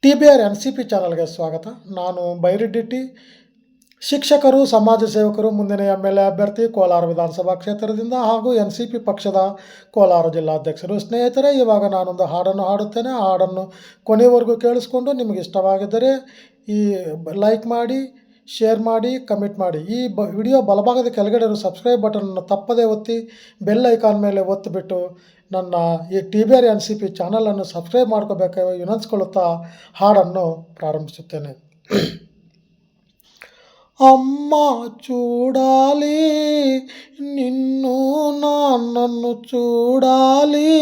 TBR NCP ಚಾನಲ್ಗೆ ಸ್ವಾಗತ. ನಾನು ಬೈರೆಡ್ಡಿ, ಶಿಕ್ಷಕರು, ಸಮಾಜ ಸೇವಕರು, ಮುಂದಿನ MLA ಅಭ್ಯರ್ಥಿ, ಕೋಲಾರ ವಿಧಾನಸಭಾ ಕ್ಷೇತ್ರದಿಂದ ಹಾಗೂ NCP ಪಕ್ಷದ ಕೋಲಾರ ಜಿಲ್ಲಾಧ್ಯಕ್ಷರು. ಸ್ನೇಹಿತರೆ, ಇವಾಗ ನಾನೊಂದು ಹಾಡನ್ನು ಹಾಡುತ್ತೇನೆ. ಆ ಹಾಡನ್ನು ಕೊನೆಯವರೆಗೂ ಕೇಳಿಸ್ಕೊಂಡು ನಿಮಗೆ ಇಷ್ಟವಾಗಿದ್ದರೆ ಈ ಲೈಕ್ ಮಾಡಿ, ಶೇರ್ ಮಾಡಿ, ಕಮೆಂಟ್ ಮಾಡಿ. ಈ ವಿಡಿಯೋ ಬಲಭಾಗದ ಕೆಳಗಡೆ ಇರೋ ಸಬ್ಸ್ಕ್ರೈಬ್ ಬಟನನ್ನು ತಪ್ಪದೇ ಒತ್ತಿ, ಬೆಲ್ ಐಕಾನ್ ಮೇಲೆ ಒತ್ತಿಬಿಟ್ಟು ನನ್ನ ಈ TBR NCP ಚಾನಲನ್ನು ಸಬ್ಸ್ಕ್ರೈಬ್ ಮಾಡ್ಕೋಬೇಕು ವಿನಂತಿಸ್ಕೊಳ್ಳುತ್ತಾ ಹಾಡನ್ನು ಪ್ರಾರಂಭಿಸುತ್ತೇನೆ. అమ్మ చూడాలి నిన్ను, నాన్నను చూడాలి,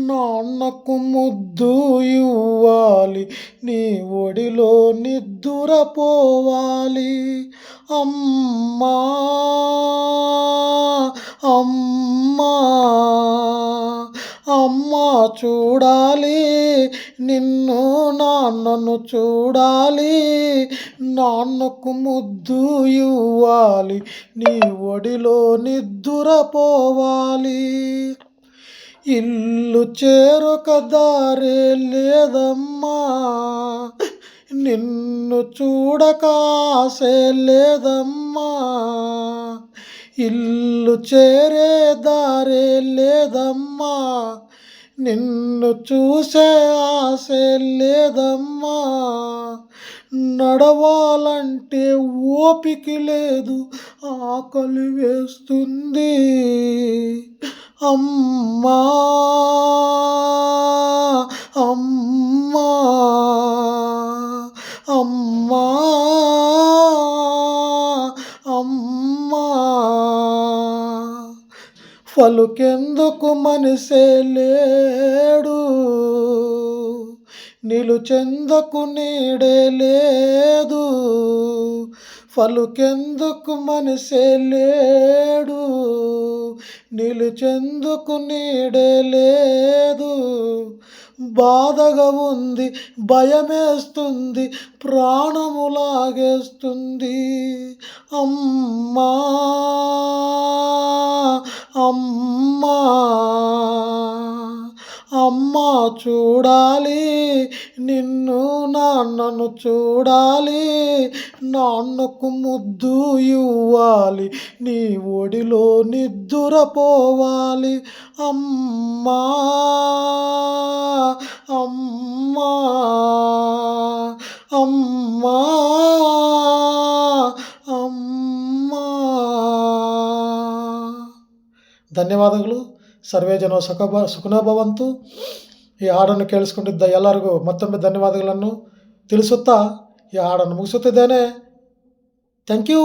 నాన్నకు ముద్దు ఇవ్వాలి, నీ ఒడిలో నిద్దురపోవాలి. అమ్మా అమ్మా అమ్మ చూడాలి నిన్ను, నాన్నను చూడాలి, నాన్నకు ముద్దు ఇవ్వాలి, నీ ఒడిలో నిద్దురపోవాలి. ఇల్లు చేరొక దారే లేదమ్మా, నిన్ను చూడక ఆశే లేదమ్మా, ఇల్లు చేరే దారే లేదమ్మా, నిన్ను చూసే ఆశే లేదమ్మా, నడవాలంటే ఓపిక లేదు, ఆకలి వేస్తుంది. అమ్మా అమ్మా అమ్మా అమ్మా పలుకెందుకు మనిషే లేడు, నిలుచెందుకు నీడే లేదు, పలుకెందుకు మనిషే లేడు, నిలుచెందుకు నీడే లేదు. బాధగా ఉంది, భయమేస్తుంది, ప్రాణము లాగేస్తుంది. అమ్మా అమ్మా అమ్మ చూడాలి నిన్ను, నాన్నను చూడాలి, నాన్నకు ముద్దు ఇవ్వాలి, నీ ఒడిలో నిద్దురపోవాలి. అమ్మా అమ్మా అమ్మా అమ్మా. ಧನ್ಯವಾದಗಳು. ಸರ್ವೇ ಜನ ಸುಖನೋ ಭವಂತು. ಈ ಹಾಡನ್ನು ಕೇಳಿಸ್ಕೊಂಡಿದ್ದ ಎಲ್ಲರಿಗೂ ಮತ್ತೊಮ್ಮೆ ಧನ್ಯವಾದಗಳನ್ನು ತಿಳಿಸುತ್ತಾ ಈ ಹಾಡನ್ನು ಮುಗಿಸುತ್ತಿದ್ದೇನೆ. Thank you.